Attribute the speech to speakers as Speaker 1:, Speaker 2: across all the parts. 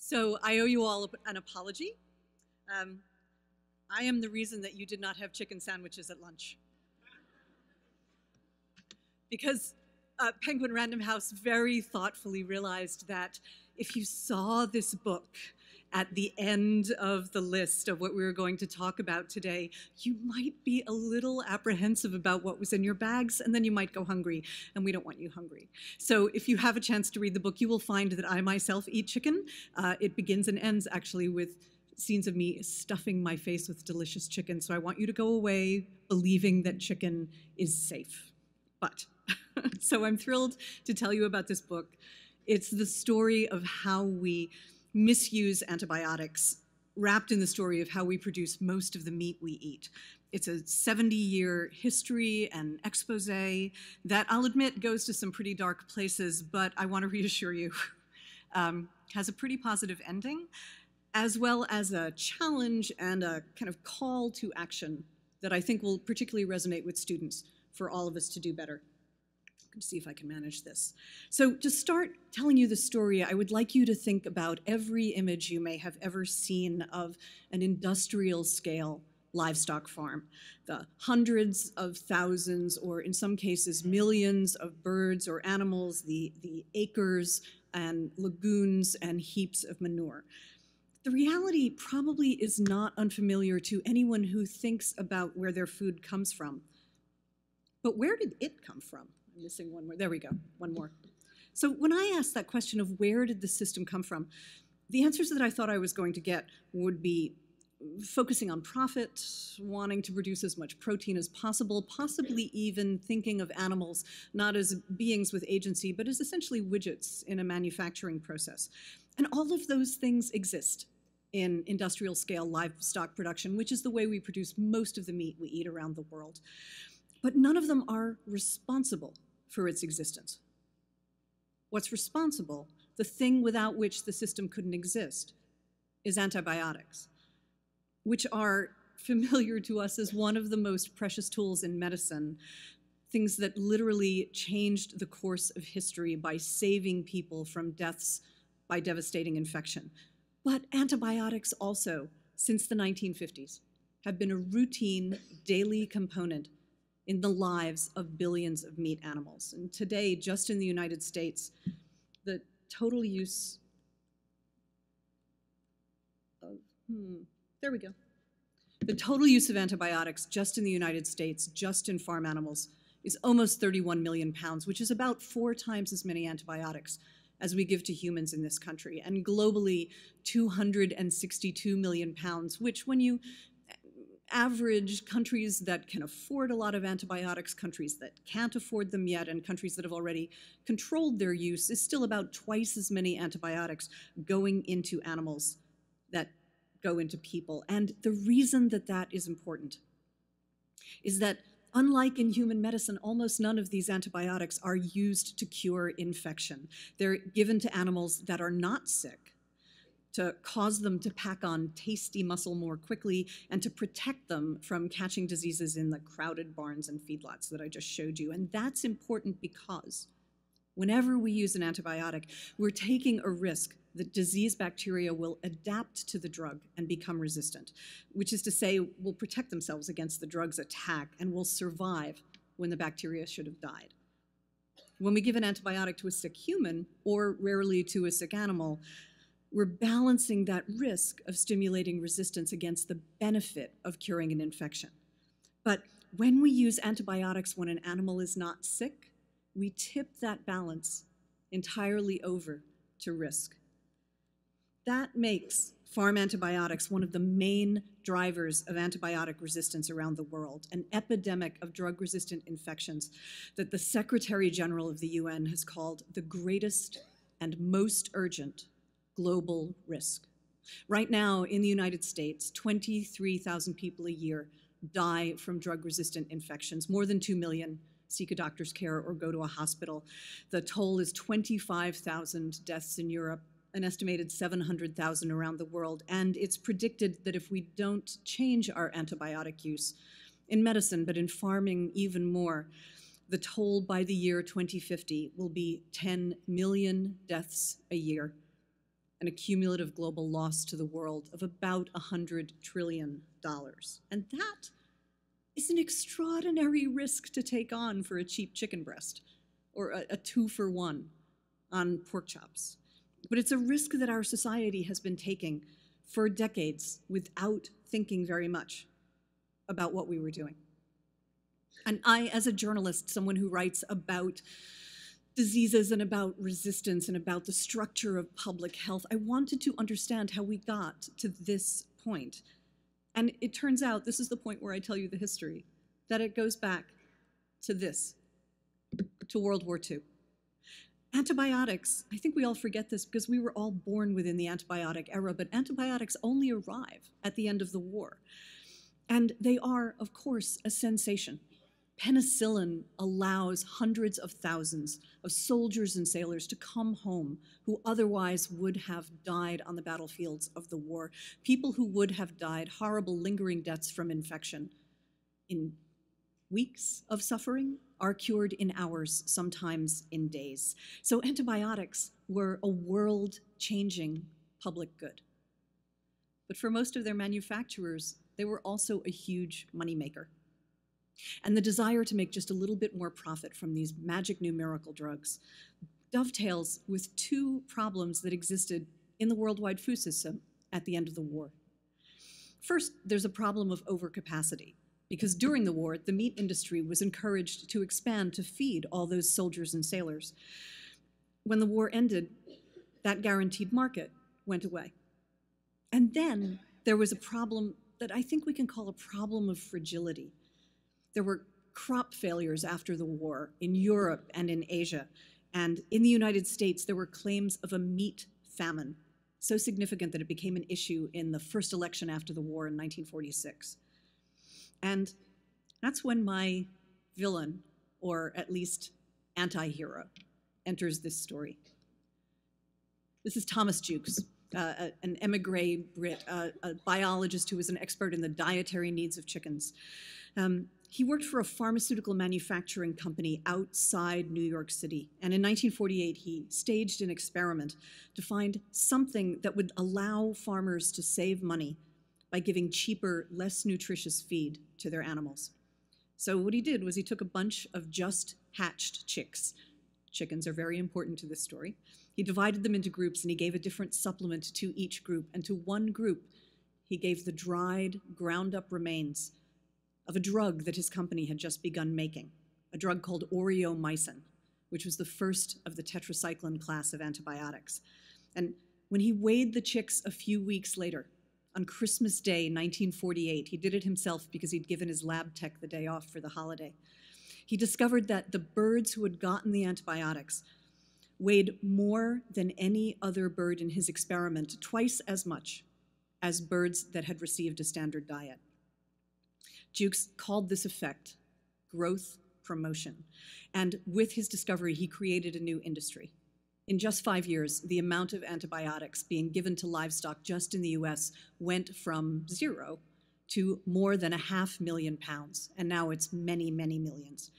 Speaker 1: So I owe you all an apology. I am the reason that you did not have chicken sandwiches at lunch. Because Penguin Random House very thoughtfully realized that if you saw this book at the end of the list of what we were going to talk about today, you might be a little apprehensive about what was in your bags, and then you might go hungry, and we don't want you hungry. So if you have a chance to read the book, you will find that I myself eat chicken. It begins and ends actually with scenes of me stuffing my face with delicious chicken, so I want you to go away believing that chicken is safe. But, so I'm thrilled to tell you about this book. It's the story of how we misuse antibiotics, wrapped in the story of how we produce most of the meat we eat. It's a 70-year history and expose that, I'll admit, goes to some pretty dark places, but I want to reassure you, has a pretty positive ending, as well as a challenge and a kind of call to action that I think will particularly resonate with students for all of us to do better. See if I can manage this. So to start telling you the story, I would like you to think about every image you may have ever seen of an industrial scale livestock farm. The hundreds of thousands, or in some cases millions of birds or animals, the acres and lagoons and heaps of manure. The reality probably is not unfamiliar to anyone who thinks about where their food comes from. But where did it come from? I'm missing one more. There we go, one more. So when I asked that question of where did the system come from, the answers that I thought I was going to get would be focusing on profit, wanting to produce as much protein as possible, possibly even thinking of animals not as beings with agency, but as essentially widgets in a manufacturing process. And all of those things exist in industrial scale livestock production, which is the way we produce most of the meat we eat around the world. But none of them are responsible for its existence. What's responsible, the thing without which the system couldn't exist, is antibiotics, which are familiar to us as one of the most precious tools in medicine, things that literally changed the course of history by saving people from deaths by devastating infection. But antibiotics also, since the 1950s, have been a routine daily component in the lives of billions of meat animals. And today, just in the United States, the total use of, there we go. The total use of antibiotics just in the United States, just in farm animals, is almost 31 million pounds, which is about 4 times as many antibiotics as we give to humans in this country. And globally, 262 million pounds, which when you average countries that can afford a lot of antibiotics, countries that can't afford them yet, and countries that have already controlled their use, is still about twice as many antibiotics going into animals that go into people. And the reason that that is important is that, unlike in human medicine, almost none of these antibiotics are used to cure infection. They're given to animals that are not sick, to cause them to pack on tasty muscle more quickly, and to protect them from catching diseases in the crowded barns and feedlots that I just showed you. And that's important because whenever we use an antibiotic, we're taking a risk that disease bacteria will adapt to the drug and become resistant, which is to say, will protect themselves against the drug's attack and will survive when the bacteria should have died. When we give an antibiotic to a sick human, or rarely to a sick animal, we're balancing that risk of stimulating resistance against the benefit of curing an infection. But when we use antibiotics when an animal is not sick, we tip that balance entirely over to risk. That makes farm antibiotics one of the main drivers of antibiotic resistance around the world, an epidemic of drug-resistant infections that the Secretary General of the UN has called the greatest and most urgent global risk. Right now, in the United States, 23,000 people a year die from drug-resistant infections. More than 2 million seek a doctor's care or go to a hospital. The toll is 25,000 deaths in Europe, an estimated 700,000 around the world, and it's predicted that if we don't change our antibiotic use, in medicine, but in farming even more, the toll by the year 2050 will be 10 million deaths a year and a cumulative global loss to the world of about $100 trillion. And that is an extraordinary risk to take on for a cheap chicken breast or a 2-for-1 on pork chops. But it's a risk that our society has been taking for decades without thinking very much about what we were doing. And I, as a journalist, someone who writes about diseases and about resistance and about the structure of public health, I wanted to understand how we got to this point. And it turns out, this is the point where I tell you the history, that it goes back to this, to World War II. Antibiotics, I think we all forget this because we were all born within the antibiotic era, but antibiotics only arrive at the end of the war. And they are, of course, a sensation. Penicillin allows hundreds of thousands of soldiers and sailors to come home who otherwise would have died on the battlefields of the war. People who would have died horrible, lingering deaths from infection in weeks of suffering are cured in hours, sometimes in days. So antibiotics were a world-changing public good. But for most of their manufacturers, they were also a huge moneymaker. And the desire to make just a little bit more profit from these magic new miracle drugs dovetails with two problems that existed in the worldwide food system at the end of the war. First, there's a problem of overcapacity, because during the war, the meat industry was encouraged to expand to feed all those soldiers and sailors. When the war ended, that guaranteed market went away. And then there was a problem that I think we can call a problem of fragility. There were crop failures after the war in Europe and in Asia. And in the United States, there were claims of a meat famine, so significant that it became an issue in the first election after the war in 1946. And that's when my villain, or at least anti-hero, enters this story. This is Thomas Jukes, an emigre Brit, a biologist who was an expert in the dietary needs of chickens. He worked for a pharmaceutical manufacturing company outside New York City, and in 1948 he staged an experiment to find something that would allow farmers to save money by giving cheaper, less nutritious feed to their animals. So what he did was he took a bunch of just hatched chicks. Chickens are very important to this story. He divided them into groups and he gave a different supplement to each group, and to one group he gave the dried, ground-up remains of a drug that his company had just begun making, a drug called aureomycin, which was the first of the tetracycline class of antibiotics. And when he weighed the chicks a few weeks later, on Christmas Day, 1948, he did it himself because he'd given his lab tech the day off for the holiday, he discovered that the birds who had gotten the antibiotics weighed more than any other bird in his experiment, twice as much as birds that had received a standard diet. Jukes called this effect growth promotion. And with his discovery, he created a new industry. In just 5 years, the amount of antibiotics being given to livestock just in the US went from 0 to more than 500,000 pounds, and now it's many, many millions.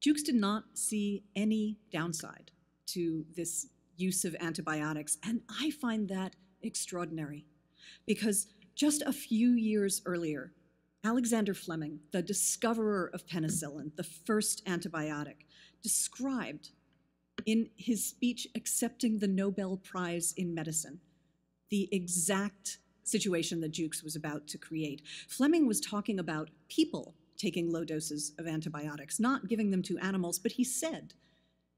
Speaker 1: Jukes did not see any downside to this use of antibiotics, and I find that extraordinary, because just a few years earlier, Alexander Fleming, the discoverer of penicillin, the first antibiotic, described in his speech accepting the Nobel Prize in Medicine the exact situation that Jukes was about to create. Fleming was talking about people taking low doses of antibiotics, not giving them to animals, but he said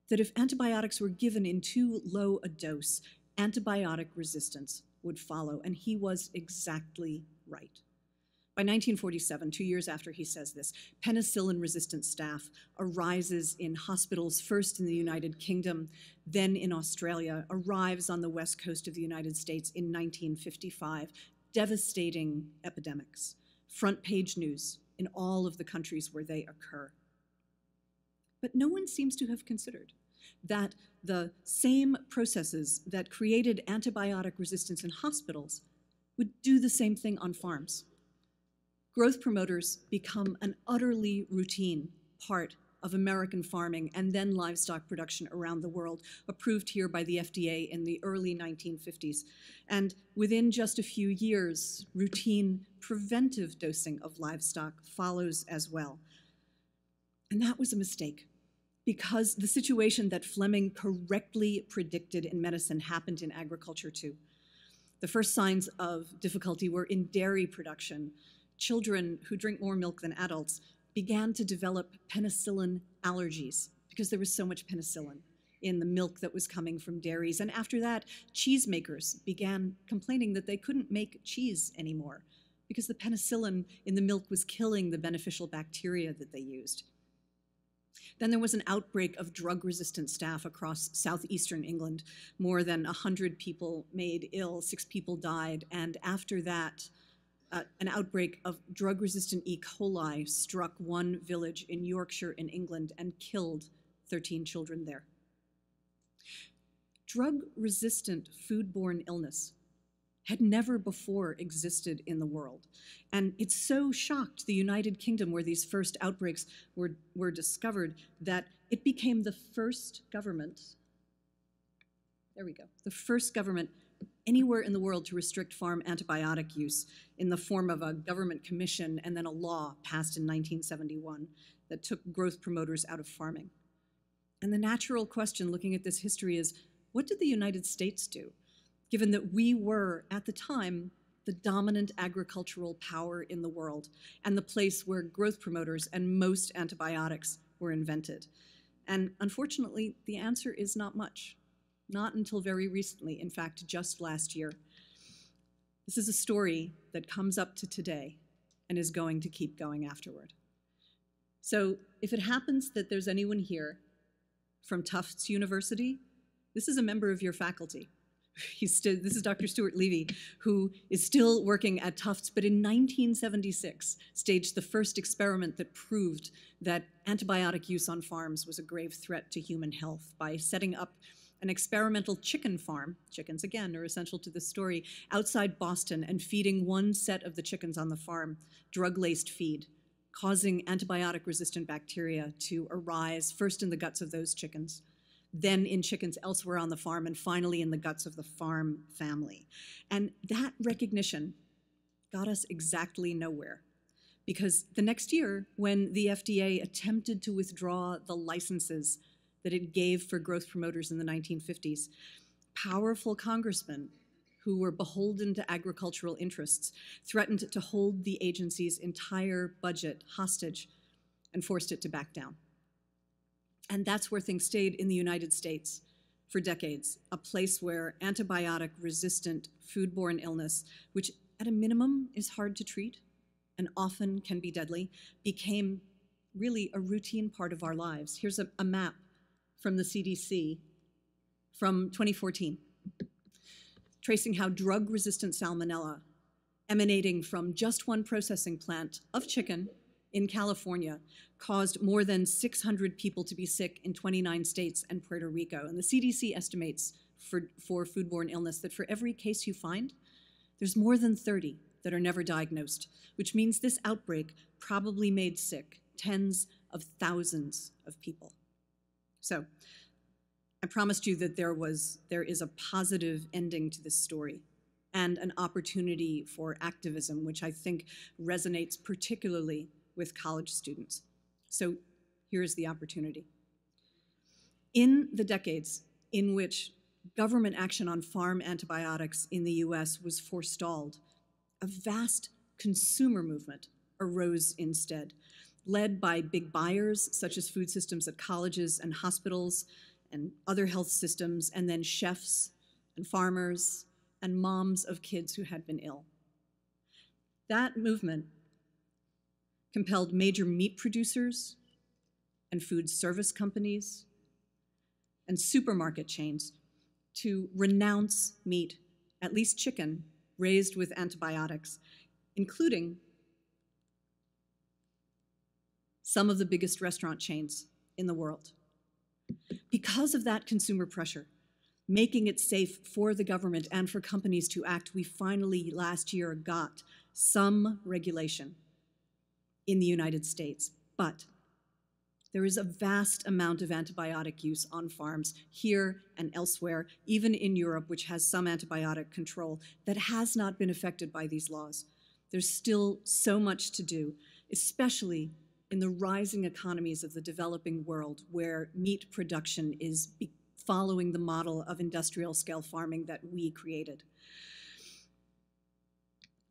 Speaker 1: that if antibiotics were given in too low a dose, antibiotic resistance would follow, and he was exactly right. By 1947, 2 years after he says this, penicillin-resistant staph arises in hospitals, first in the United Kingdom, then in Australia, arrives on the west coast of the United States in 1955, devastating epidemics, front page news in all of the countries where they occur. But no one seems to have considered that the same processes that created antibiotic resistance in hospitals would do the same thing on farms. Growth promoters become an utterly routine part of American farming and then livestock production around the world, approved here by the FDA in the early 1950s. And within just a few years, routine preventive dosing of livestock follows as well. And that was a mistake, because the situation that Fleming correctly predicted in medicine happened in agriculture too. The first signs of difficulty were in dairy production. Children who drink more milk than adults began to develop penicillin allergies because there was so much penicillin in the milk that was coming from dairies. And after that, cheesemakers began complaining that they couldn't make cheese anymore because the penicillin in the milk was killing the beneficial bacteria that they used. Then there was an outbreak of drug-resistant staph across southeastern England. More than 100 people made ill, 6 people died, and after that, an outbreak of drug-resistant E. coli struck one village in Yorkshire in England and killed 13 children there. Drug-resistant foodborne illness had never before existed in the world. And it so shocked the United Kingdom, where these first outbreaks were discovered, that it became the first government, the first government anywhere in the world to restrict farm antibiotic use in the form of a government commission and then a law passed in 1971 that took growth promoters out of farming. And the natural question looking at this history is, what did the United States do, given that we were, at the time, the dominant agricultural power in the world and the place where growth promoters and most antibiotics were invented? And unfortunately, the answer is not much. Not until very recently, in fact, just last year. This is a story that comes up to today and is going to keep going afterward. So if it happens that there's anyone here from Tufts University, this is a member of your faculty. This is Dr. Stuart Levy, who is still working at Tufts, but in 1976 staged the first experiment that proved that antibiotic use on farms was a grave threat to human health by setting up an experimental chicken farm, chickens again are essential to this story, outside Boston and feeding one set of the chickens on the farm drug-laced feed, causing antibiotic-resistant bacteria to arise first in the guts of those chickens, then in chickens elsewhere on the farm, and finally in the guts of the farm family. And that recognition got us exactly nowhere. Because the next year, when the FDA attempted to withdraw the licenses that it gave for growth promoters in the 1950s, powerful congressmen who were beholden to agricultural interests threatened to hold the agency's entire budget hostage and forced it to back down. And that's where things stayed in the United States for decades, a place where antibiotic-resistant foodborne illness, which at a minimum is hard to treat and often can be deadly, became really a routine part of our lives. Here's a map from the CDC from 2014, tracing how drug-resistant salmonella emanating from just one processing plant of chicken in California caused more than 600 people to be sick in 29 states and Puerto Rico. And the CDC estimates for foodborne illness that for every case you find, there's more than 30 that are never diagnosed, which means this outbreak probably made sick tens of thousands of people. So I promised you that there is a positive ending to this story and an opportunity for activism, which I think resonates particularly with college students. So here's the opportunity. In the decades in which government action on farm antibiotics in the US was forestalled, a vast consumer movement arose instead, led by big buyers such as food systems at colleges and hospitals and other health systems, and then chefs and farmers and moms of kids who had been ill. That movement compelled major meat producers and food service companies and supermarket chains to renounce meat, at least chicken, raised with antibiotics, including some of the biggest restaurant chains in the world. Because of that consumer pressure, making it safe for the government and for companies to act, we finally last year got some regulation in the United States. But There is a vast amount of antibiotic use on farms here and elsewhere, even in Europe, which has some antibiotic control, that has not been affected by these laws. There's still so much to do, especially in the rising economies of the developing world, where meat production is following the model of industrial scale farming that we created.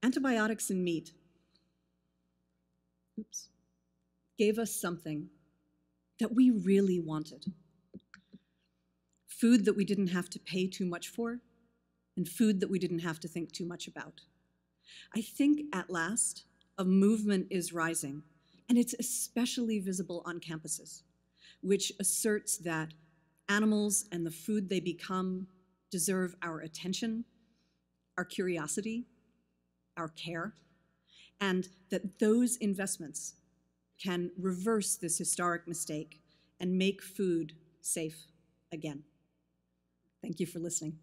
Speaker 1: Antibiotics in meat gave us something that we really wanted. Food that we didn't have to pay too much for, and food that we didn't have to think too much about. I think at last, a movement is rising, and it's especially visible on campuses, which asserts that animals and the food they become deserve our attention, our curiosity, our care, and that those investments can reverse this historic mistake and make food safe again. Thank you for listening.